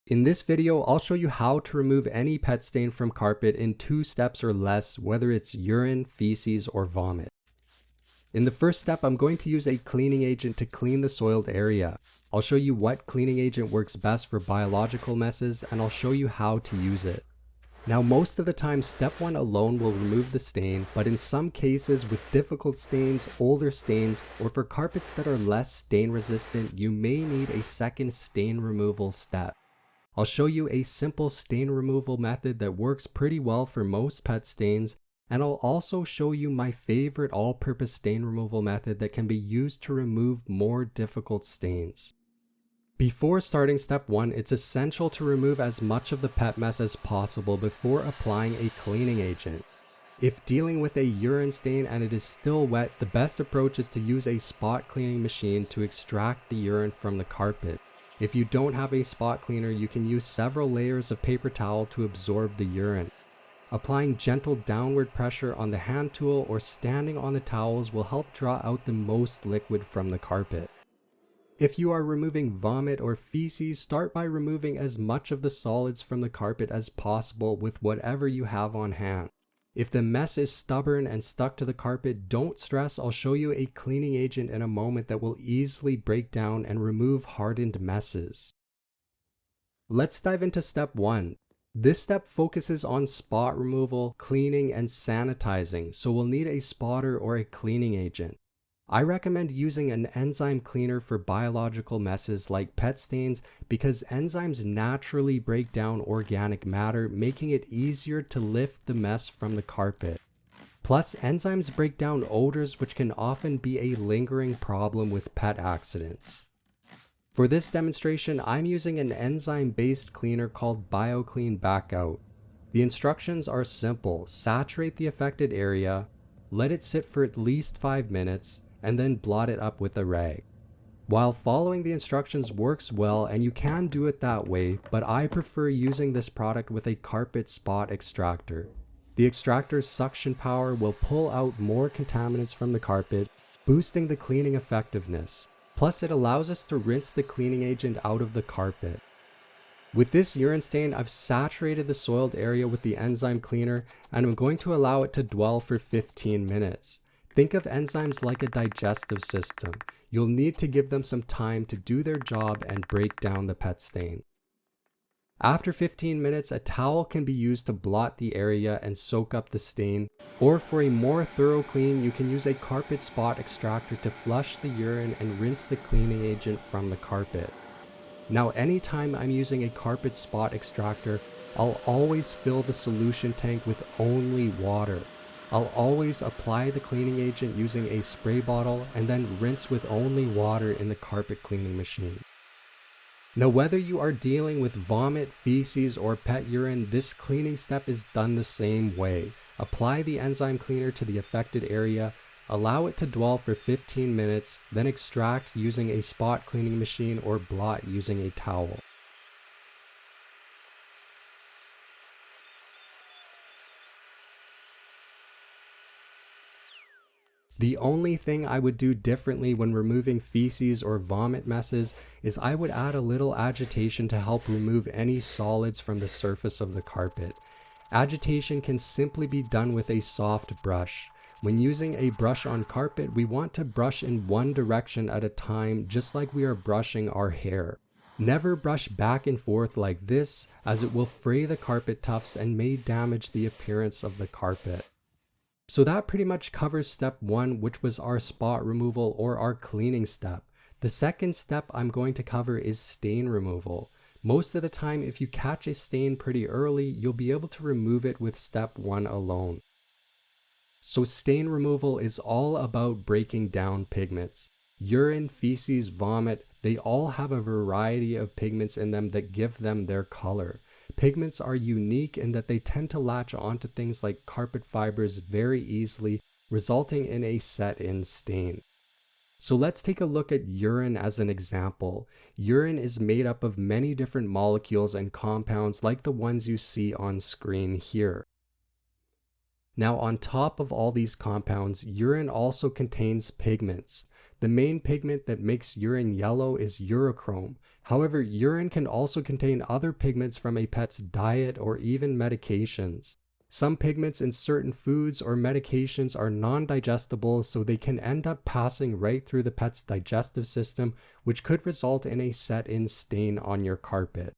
In this video, I'll show you how to remove any pet stain from carpet in 2 steps or less, whether it's urine, feces, or vomit. In the first step, I'm going to use a cleaning agent to clean the soiled area. I'll show you what cleaning agent works best for biological messes, and I'll show you how to use it. Now, most of the time, step 1 alone will remove the stain, but in some cases with difficult stains, older stains, or for carpets that are less stain resistant, you may need a second stain removal step. I'll show you a simple stain removal method that works pretty well for most pet stains, and I'll also show you my favorite all-purpose stain removal method that can be used to remove more difficult stains. Before starting step 1, it's essential to remove as much of the pet mess as possible before applying a cleaning agent. If dealing with a urine stain and it is still wet, the best approach is to use a spot cleaning machine to extract the urine from the carpet. If you don't have a spot cleaner, you can use several layers of paper towel to absorb the urine. Applying gentle downward pressure on the hand tool or standing on the towels will help draw out the most liquid from the carpet. If you are removing vomit or feces, start by removing as much of the solids from the carpet as possible with whatever you have on hand. If the mess is stubborn and stuck to the carpet, don't stress. I'll show you a cleaning agent in a moment that will easily break down and remove hardened messes. Let's dive into step 1. This step focuses on spot removal, cleaning, and sanitizing, so we'll need a spotter or a cleaning agent. I recommend using an enzyme cleaner for biological messes like pet stains because enzymes naturally break down organic matter, making it easier to lift the mess from the carpet. Plus, enzymes break down odors, which can often be a lingering problem with pet accidents. For this demonstration, I'm using an enzyme-based cleaner called BioClean Backout. The instructions are simple: saturate the affected area, let it sit for at least 5 minutes, and then blot it up with a rag. While following the instructions works well, and you can do it that way, but I prefer using this product with a carpet spot extractor. The extractor's suction power will pull out more contaminants from the carpet, boosting the cleaning effectiveness. Plus, it allows us to rinse the cleaning agent out of the carpet. With this urine stain, I've saturated the soiled area with the enzyme cleaner, and I'm going to allow it to dwell for 15 minutes. Think of enzymes like a digestive system. You'll need to give them some time to do their job and break down the pet stain. After 15 minutes, a towel can be used to blot the area and soak up the stain, or for a more thorough clean, you can use a carpet spot extractor to flush the urine and rinse the cleaning agent from the carpet. Now, anytime I'm using a carpet spot extractor, I'll always fill the solution tank with only water. I'll always apply the cleaning agent using a spray bottle and then rinse with only water in the carpet cleaning machine. Now, whether you are dealing with vomit, feces, or pet urine, this cleaning step is done the same way. Apply the enzyme cleaner to the affected area, allow it to dwell for 15 minutes, then extract using a spot cleaning machine or blot using a towel. The only thing I would do differently when removing feces or vomit messes is I would add a little agitation to help remove any solids from the surface of the carpet. Agitation can simply be done with a soft brush. When using a brush on carpet, we want to brush in one direction at a time, just like we are brushing our hair. Never brush back and forth like this, as it will fray the carpet tufts and may damage the appearance of the carpet. So that pretty much covers step 1, which was our spot removal or our cleaning step. The second step I'm going to cover is stain removal. Most of the time, if you catch a stain pretty early, you'll be able to remove it with step 1 alone. So stain removal is all about breaking down pigments. Urine, feces, vomit, they all have a variety of pigments in them that give them their color. Pigments are unique in that they tend to latch onto things like carpet fibers very easily, resulting in a set-in stain. So let's take a look at urine as an example. Urine is made up of many different molecules and compounds like the ones you see on screen here. Now, on top of all these compounds, urine also contains pigments. The main pigment that makes urine yellow is urochrome. However, urine can also contain other pigments from a pet's diet or even medications. Some pigments in certain foods or medications are non-digestible, so they can end up passing right through the pet's digestive system, which could result in a set-in stain on your carpet.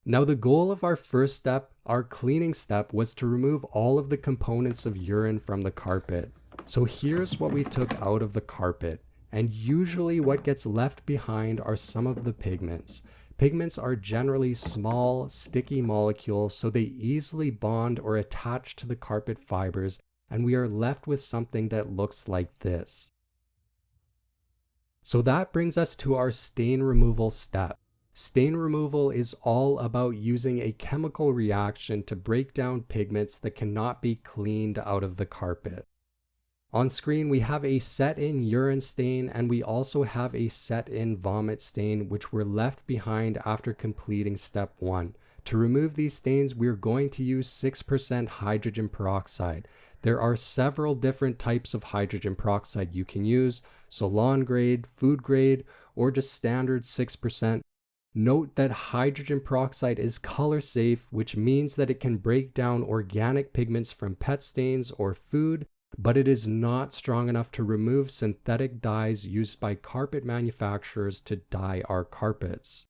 Now, the goal of our first step, our cleaning step, was to remove all of the components of urine from the carpet. So here's what we took out of the carpet, and usually what gets left behind are some of the pigments. Pigments are generally small, sticky molecules, so they easily bond or attach to the carpet fibers, and we are left with something that looks like this. So that brings us to our stain removal step. Stain removal is all about using a chemical reaction to break down pigments that cannot be cleaned out of the carpet. On screen, we have a set-in urine stain, and we also have a set-in vomit stain, which were left behind after completing step 1. To remove these stains, we are going to use 6% hydrogen peroxide. There are several different types of hydrogen peroxide you can use, salon grade, food grade, or just standard 6%. Note that hydrogen peroxide is color safe, which means that it can break down organic pigments from pet stains or food, but it is not strong enough to remove synthetic dyes used by carpet manufacturers to dye our carpets.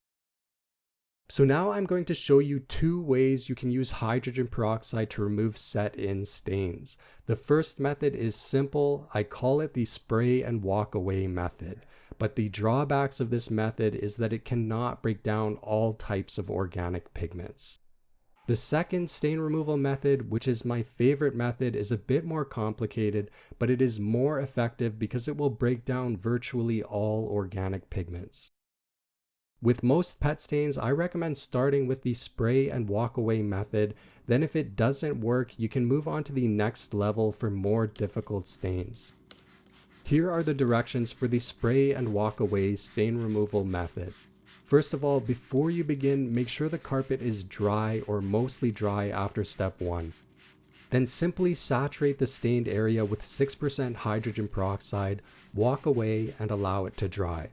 So now I'm going to show you 2 ways you can use hydrogen peroxide to remove set-in stains. The first method is simple. I call it the spray and walk away method. But the drawbacks of this method is that it cannot break down all types of organic pigments. The second stain removal method, which is my favorite method, is a bit more complicated, but it is more effective because it will break down virtually all organic pigments. With most pet stains, I recommend starting with the spray and walk away method. Then if it doesn't work, you can move on to the next level for more difficult stains. Here are the directions for the spray and walk away stain removal method. First of all, before you begin, make sure the carpet is dry or mostly dry after step 1. Then simply saturate the stained area with 6% hydrogen peroxide, walk away, and allow it to dry.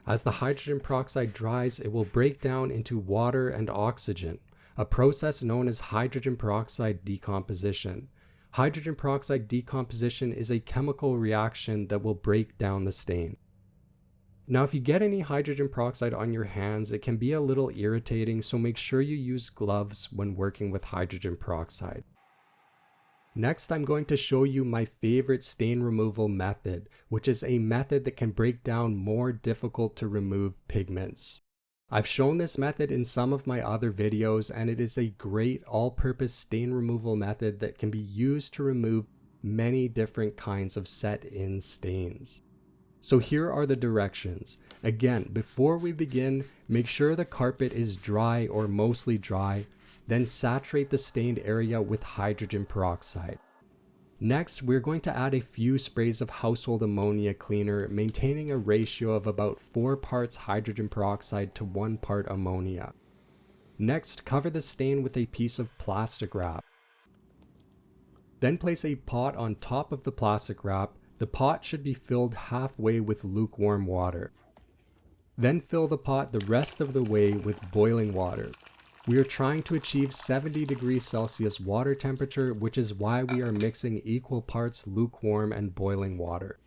As the hydrogen peroxide dries, it will break down into water and oxygen, a process known as hydrogen peroxide decomposition. Hydrogen peroxide decomposition is a chemical reaction that will break down the stain. Now, if you get any hydrogen peroxide on your hands, it can be a little irritating, so make sure you use gloves when working with hydrogen peroxide. Next, I'm going to show you my favorite stain removal method, which is a method that can break down more difficult to remove pigments. I've shown this method in some of my other videos, and it is a great all-purpose stain removal method that can be used to remove many different kinds of set-in stains. So here are the directions. Again, before we begin, make sure the carpet is dry or mostly dry, then saturate the stained area with hydrogen peroxide. Next, we're going to add a few sprays of household ammonia cleaner, maintaining a ratio of about 4 parts hydrogen peroxide to 1 part ammonia. Next, cover the stain with a piece of plastic wrap. Then place a pot on top of the plastic wrap. The pot should be filled halfway with lukewarm water. Then fill the pot the rest of the way with boiling water. We are trying to achieve 70 degrees Celsius water temperature, which is why we are mixing equal parts lukewarm and boiling water.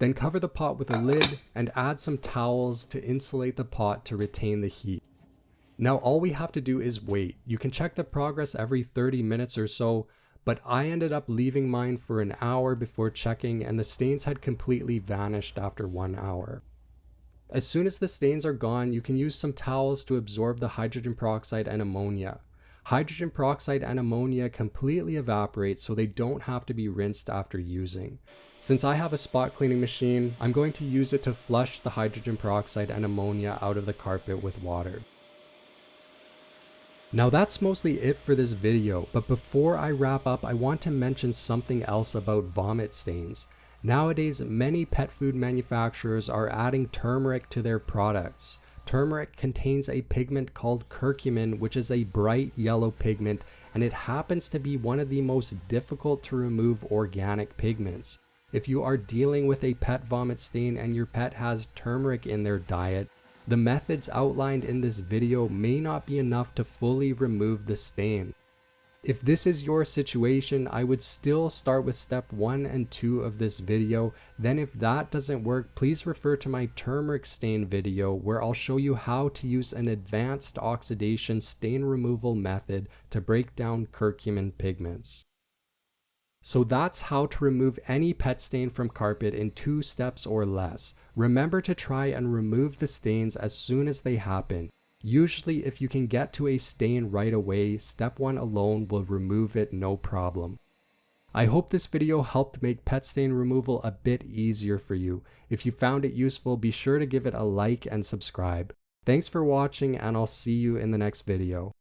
Then cover the pot with a lid and add some towels to insulate the pot to retain the heat. Now all we have to do is wait. You can check the progress every 30 minutes or so, but I ended up leaving mine for an hour before checking, and the stains had completely vanished after 1 hour. As soon as the stains are gone, you can use some towels to absorb the hydrogen peroxide and ammonia. Hydrogen peroxide and ammonia completely evaporate, so they don't have to be rinsed after using. Since I have a spot cleaning machine, I'm going to use it to flush the hydrogen peroxide and ammonia out of the carpet with water. Now that's mostly it for this video, but before I wrap up, I want to mention something else about vomit stains. Nowadays, many pet food manufacturers are adding turmeric to their products. Turmeric contains a pigment called curcumin, which is a bright yellow pigment, and it happens to be one of the most difficult to remove organic pigments. If you are dealing with a pet vomit stain and your pet has turmeric in their diet, the methods outlined in this video may not be enough to fully remove the stain. If this is your situation, I would still start with step 1 and 2 of this video. Then if that doesn't work, please refer to my turmeric stain video where I'll show you how to use an advanced oxidation stain removal method to break down curcumin pigments. So that's how to remove any pet stain from carpet in 2 steps or less. Remember to try and remove the stains as soon as they happen. Usually, if you can get to a stain right away, step 1 alone will remove it no problem. I hope this video helped make pet stain removal a bit easier for you. If you found it useful, be sure to give it a like and subscribe. Thanks for watching, and I'll see you in the next video.